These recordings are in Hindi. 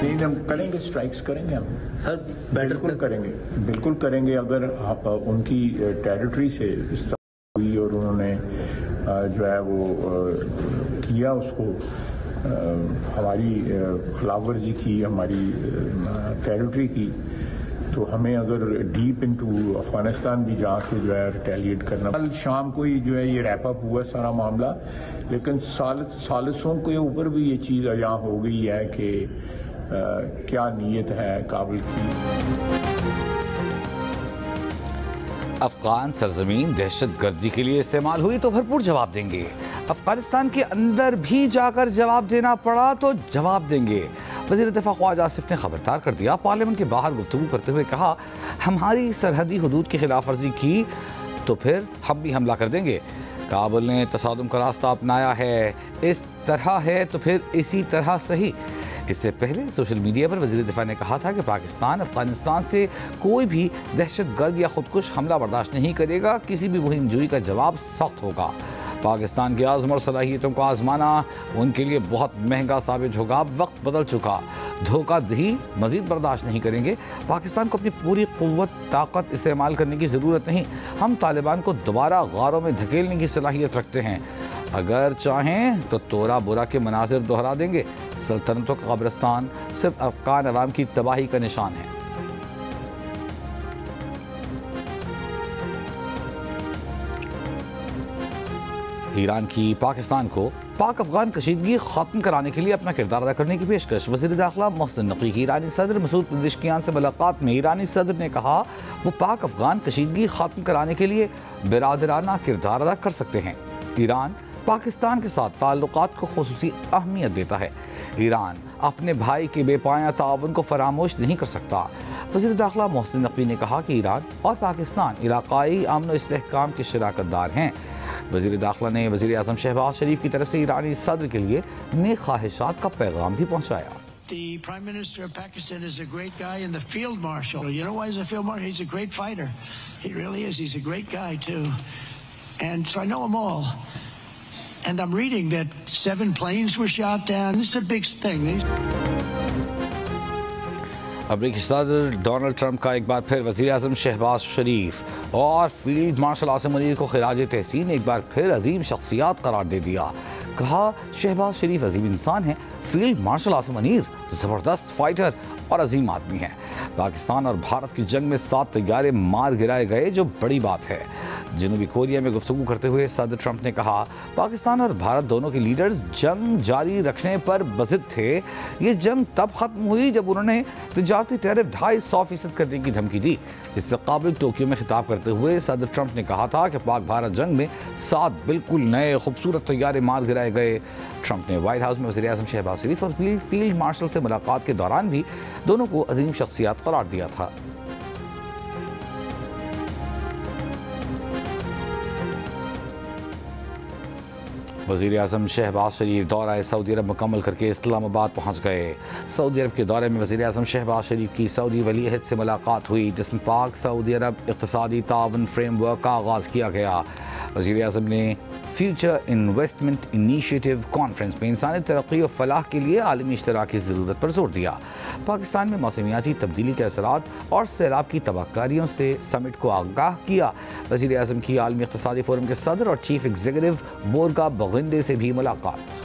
नहीं, हम करेंगे, स्ट्राइक्स करेंगे हम सर। बिल्कुल करेंगे अगर उनकी टेरिटरी से इस तरह हुई और उन्होंने जो है वो किया, उसको हमारी खिलाफ वर्जी की, हमारी टेरिटरी की, तो हमें अगर डीप इनटू अफगानिस्तान भी जाके जो है रिटेलिएट करना। कल शाम को ही जो है ये रैप अप हुआ सारा मामला, लेकिन सालिसों के ऊपर भी ये चीज़ यहाँ हो गई है कि क्या नीयत है काबिल की। अफगान सरजमीन दहशत गर्दी के लिए इस्तेमाल हुई तो भरपूर जवाब देंगे। अफगानिस्तान के अंदर भी जाकर जवाब देना पड़ा तो जवाब देंगे। वज़ीर दिफा ख्वाजा आसिफ ने खबरदार कर दिया। पार्लियामेंट के बाहर गुफ्तगू करते हुए कहा, हमारी सरहदी हदूद की खिलाफ वर्जी की तो फिर हम भी हमला कर देंगे। काबुल ने तसादुम का रास्ता अपनाया है, इस तरह है तो फिर इसी तरह सही। इससे पहले सोशल मीडिया पर वज़ीर दिफा ने कहा था कि पाकिस्तान अफगानिस्तान से कोई भी दहशत गर्द या खुदकुश हमला बर्दाश्त नहीं करेगा, किसी भी मुहिम जुई का जवाब सख्त होगा। पाकिस्तान की आज़म और सलाहियतों को आजमाना उनके लिए बहुत महंगा साबित होगा। वक्त बदल चुका, धोखाधड़ी मज़ीद बर्दाश्त नहीं करेंगे। पाकिस्तान को अपनी पूरी क़ुव्वत ताकत इस्तेमाल करने की ज़रूरत नहीं। हम तालिबान को दोबारा गारों में धकेलने की सलाहियत रखते हैं। अगर चाहें तो तोरा बोरा के मनाजिर दोहरा देंगे। सल्तनतों का कब्रिस्तान सिर्फ अफगान अवाम की तबाही का निशान है। ईरान की पाकिस्तान को पाक अफगान कशीदगी खत्म कराने के लिए अपना किरदार अदा करने की पेशकश। वज़ीर दाखिला मोहसिन नकवी की ईरानी सदर मसूद पेज़ेश्कियान से मुलाकात में ईरानी सदर ने कहा, वो पाक अफगान कशीदगी खत्म कराने के लिए बिरादराना किरदार अदा कर सकते हैं। ईरान पाकिस्तान के साथ ताल्लुकात को खुसूसी अहमियत देता है। ईरान अपने भाई के बेपाया ताउन को फरामोश नहीं कर सकता। वज़ीर दाखिला मोहसिन नकवी ने कहा कि ईरान और पाकिस्तान इलाकाई अमन व इस्तेहकाम के शराकतदार हैं। वज़ीर दाखिला ने वज़ीर आज़म शहबाज शरीफ की तरफ से ईरानी सदर के लिए नेक ख्वाहिशात का पैगाम भी पहुँचाया। The Prime Minister of Pakistan is a great guy and the Field Marshal. You know why he's a Field Marshal? He's a great fighter. He really is. He's a great guy too. And so I know them all. And I'm reading that 7 planes were shot down. This is a big thing. अमरीकी सदर डोनाल्ड ट्रंप का एक बार फिर वज़ीर आज़म शहबाज शरीफ और फील्ड मार्शल आसिम मुनीर को खिराज तहसीन एक बार फिर अजीम शख्सियात करार दे दिया। कहा, शहबाज शरीफ अजीम इंसान हैं, फील्ड मार्शल आसिम मुनीर ज़बरदस्त फाइटर और अजीम आदमी हैं। पाकिस्तान और भारत की जंग में 7 तैयारे मार गिराए गए, जो बड़ी बात है। जनूबी कोरिया में गुफ्तगू करते हुए सदर ट्रंप ने कहा, पाकिस्तान और भारत दोनों के लीडर्स जंग जारी रखने पर बज़िद थे। ये जंग तब ख़त्म हुई जब उन्होंने तिजारती टैरिफ 250% करने की धमकी दी। इससे काबिल टोक्यो में खिताब करते हुए सदर ट्रंप ने कहा था कि पाक भारत जंग में 7 बिल्कुल नए खूबसूरत तैयारे मार गिराए गए। ट्रंप ने व्हाइट हाउस में वज़ीर आज़म शहबाज शरीफ और फील्ड मार्शल से मुलाकात के दौरान भी दोनों को अजीम शख्सियात करार दिया था। वज़ीर आज़म शहबाज शरीफ दौरा सऊदी अरब मुकम्मल करके इस्लामाबाद पहुँच गए। सऊदी अरब के दौरे में वज़ीर आज़म शहबाज शरीफ की सऊदी वली अहद से मुलाकात हुई, जिसमें पाक सऊदी अरब इक़्तिसादी ताउन फ्रेमवर्क का आगाज़ किया गया। वज़ीर आज़म ने फ्यूचर इन्वेस्टमेंट इनिशिएटिव कॉन्फ्रेंस में इंसानी तरक्की और फलाह के लिए आलमी इश्तराक की ज़रूरत पर जोर दिया। पाकिस्तान में मौसमियाती तब्दीली के असरात और सैलाब की तबाहकारियों से समिट को आगाह किया। वज़ीर आज़म की आलमी इक़्तिसादी फोरम के सदर और चीफ एग्जीक्यूटिव बोरगा बगिंदे से भी मुलाकात।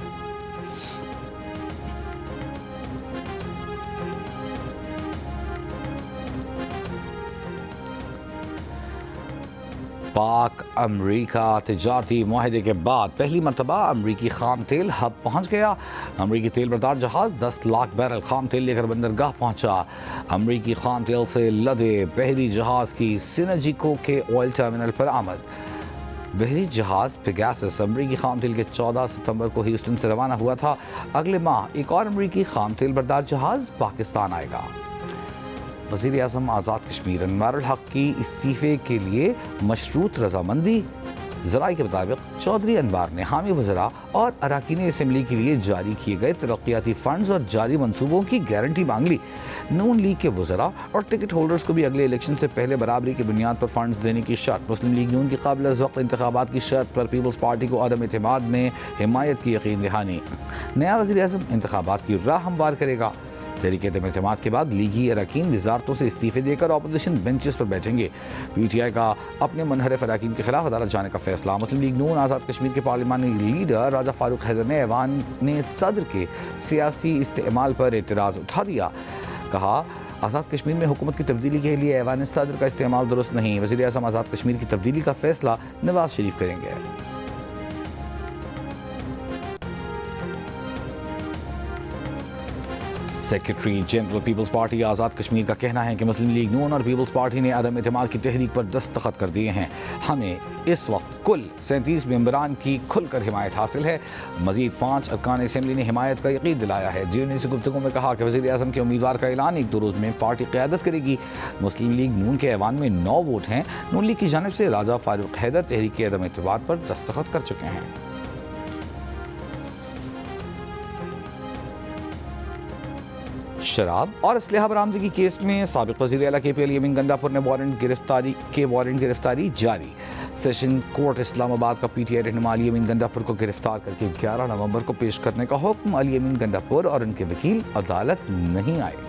पाक अमरीका तिजारती मुआहदे के बाद पहली मरतबा अमरीकी खाम तेल हब पहुँच गया। अमरीकी तेल बरदार जहाज़ 10 लाख बैरल खाम तेल लेकर बंदरगाह पहुँचा। अमरीकी खाम तेल से लदे बहरी जहाज़ की सिनर्जिको के ऑयल टर्मिनल पर आमद। बहरी जहाज़ पेगासस अमरीकी खाम तेल के 14 सितंबर को ह्यूस्टन से रवाना हुआ था। अगले माह एक और अमरीकी खाम तेल बरदार जहाज़ पाकिस्तान आएगा। वज़ीर आज़म आज़ाद कश्मीर अनवारुल हक की इस्तीफ़े के लिए मशरूत रजामंदी। ज़राए के मुताबिक चौधरी अनवार ने हामी वज़रा और अरकान असम्बली के लिए जारी किए गए तरक्याती फ़ंड्स और जारी मनसूबों की गारंटी मांग ली। नून लीग के वज़रा और टिकट होल्डर्स को भी अगले इलेक्शन से पहले बराबरी की बुनियाद पर फंड्स देने की शर्त। मुस्लिम लीग नून की काबिल वक्त इंतखाबात की शर्त पर पीपल्स पार्टी को अदम एतमाद में हिमायत की यकीन दहानी। नया वज़ीर आज़म इंतखाबात की राह हमवार करेगा। तहरीक अदम-ए-एतमाद के बाद लीगी अरकान वजारतों से इस्तीफे देकर अपोजिशन बेंचेस पर बैठेंगे। PTI का अपने मनहरफ अरकान के खिलाफ अदालत जाने का फैसला। मुस्लिम लीग नून आज़ाद कश्मीर के पार्लिमानी लीडर राजा फारूक हैदर ने ऐवान ने सदर के सियासी इस्तेमाल पर एतराज़ उठा दिया। कहा, आज़ाद कश्मीर में हुकूमत की तब्दीली के लिए ऐवान सदर का इस्तेमाल दुरुस्त नहीं। वज़ीर आज़म आज़ाद कश्मीर की तब्दीली का फैसला नवाज शरीफ करेंगे। Secretary general peoples party Azad Kashmir का कहना है कि मुस्लिम लीग नून और पीपल्स पार्टी ने अदम एतमाद की तहरीक पर दस्तखत कर दिए हैं। हमें इस वक्त कुल 37 मेंबरान की खुलकर हिमायत हासिल है। मजीद 5 अरकान असम्बली ने हिमायत का यकीन दिलाया है। GNA से गुफ्तगू में कहा कि वज़ीर आज़म के उम्मीदवार का ऐलान 1-2 रोज़ में पार्टी क़यादत करेगी। मुस्लिम लीग नून के ऐवान में 9 वोट हैं। नून लीग की जानिब से राजा फारूक हैदर तहरीक अदम एतमाद पर दस्तखत कर चुके हैं। शराब और असलहा बरामदगी केस में साबिक़ वज़ीर आला KP अली अमीन गंडापुर ने वारंट गिरफ्तारी जारी। सेशन कोर्ट इस्लामाबाद का PTI रहनुमा अली अमीन गंडापुर को गिरफ्तार करके 11 नवंबर को पेश करने का हुक्म। अली अमीन गंडापुर और उनके वकील अदालत नहीं आए।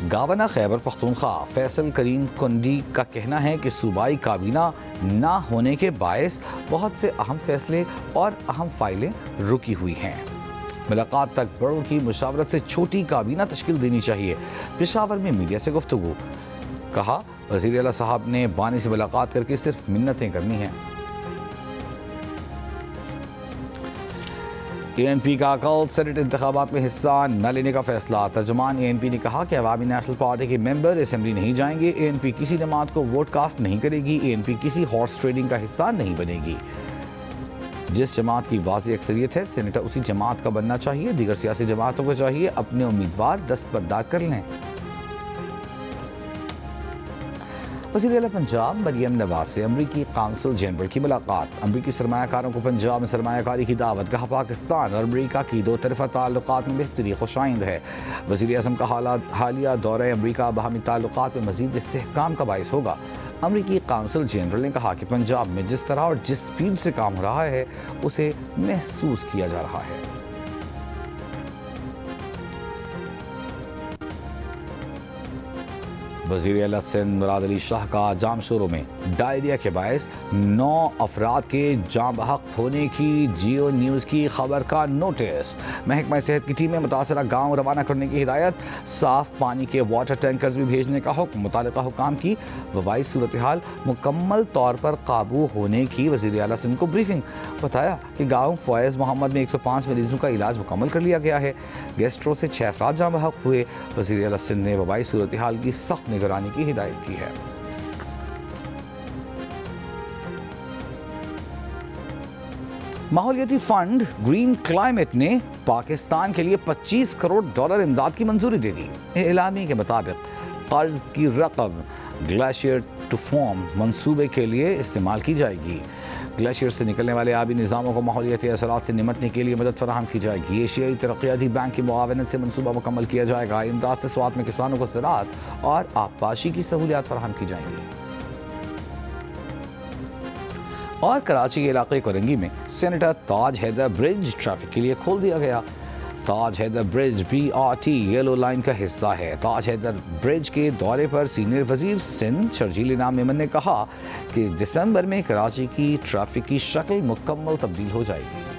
गवर्नर खैबर पख्तूनख्वा फैसल करीम कुंडी का कहना है कि सूबाई काबीना ना होने के बायस बहुत से अहम फैसले और अहम फाइलें रुकी हुई हैं। मुलाकात तक बड़ों की मुशावरत से छोटी काबीना तश्कील देनी चाहिए। पेशावर में मीडिया से गुफ्तगू। कहा, वज़ीर आला साहब ने बानी से मुलाकात करके सिर्फ मिन्नतें करनी हैं। ANP का कल सेनेट इंतखाबात में हिस्सा न लेने का फैसला। तर्जुमान ANP ने कहा कि अवामी नेशनल पार्टी के मेंबर असेंबली नहीं जाएंगे। ANP किसी जमात को वोट कास्ट नहीं करेगी। ANP किसी हॉर्स ट्रेडिंग का हिस्सा नहीं बनेगी। जिस जमात की वाज़ेह अक्सरियत है, सेनेटर उसी जमात का बनना चाहिए। दीगर सियासी जमातों को चाहिए अपने उम्मीदवार दस्तबरदार कर लें। वज़ीर आला पंजाब मरियम नवाज से अमरीकी काउंसिल जनरल की मुलाकात। अमरीकी सरमायाकारों को पंजाब में सरमायाकारी की दावत। कहा, पाकिस्तान और अमरीका की दो तरफ़ा ताल्लुकात में बेहतरी खुशाइंद है। वज़ीर आज़म का हालिया दौरा अमरीका बाहमी ताल्लुकात में मज़ीद इस्तेहकाम का बाइस होगा। अमरीकी काउंसिल जनरल ने कहा कि पंजाब में जिस तरह और जिस स्पीड से काम हो रहा है उसे महसूस किया जा रहा है। वज़ीर आला सिंध मुराद अली शाह का जामशोरों में डायरिया के बायस 9 अफराद के जाँ बहक होने की जियो न्यूज़ की खबर का नोटिस। महकमा सेहत की टीमें मुतासरा गाँव रवाना करने की हिदायत। साफ पानी के वाटर टैंकर्स भी भेजने का हुक्म। मुतालिका हुकाम की वबाई सूरत हाल मुकम्मल तौर पर काबू होने की वज़ीर आला सिंध को ब्रीफिंग। बताया कि गाँव फॉयज़ मोहम्मद में 105 मरीजों का इलाज मुकम्मल कर लिया गया है। गेस्ट्रो से 6 अफराद जाँ बहक हुए। वज़ीर आला सिंध ने वबाई सूरत हाल की सख्त निगरानी की हिदायत की है। माहौलियाती फंड ग्रीन क्लाइमेट ने पाकिस्तान के लिए $25 करोड़ इमदाद की मंजूरी दे दी। एलामी के मुताबिक कर्ज की रकम ग्लेशियर टू फॉर्म मंसूबे के लिए इस्तेमाल की जाएगी। ग्लेशियर से निकलने वाले आबी निज़ामों को माहौलियाती असरात से निमटने के लिए मदद फराहम की जाएगी। एशियाई तरक्याती बैंक की मुआवनत से मनसूबा मुकम्मल किया जाएगा। इमदाद से स्वात में किसानों को ज़राअत और आबपाशी की सहूलियात फराहम की जाएंगी। और कराची के इलाके कोरंगी में senator Taj Haider bridge traffic के लिए खोल दिया गया। Taj Haider bridge BRT yellow line का हिस्सा है। ताज हैदर ब्रिज के दौरे पर सीनियर वजीर सिंध शर्जील इनाम मेमन ने कहा कि दिसंबर में कराची की ट्रैफिक की शक्ल मुकम्मल तब्दील हो जाएगी।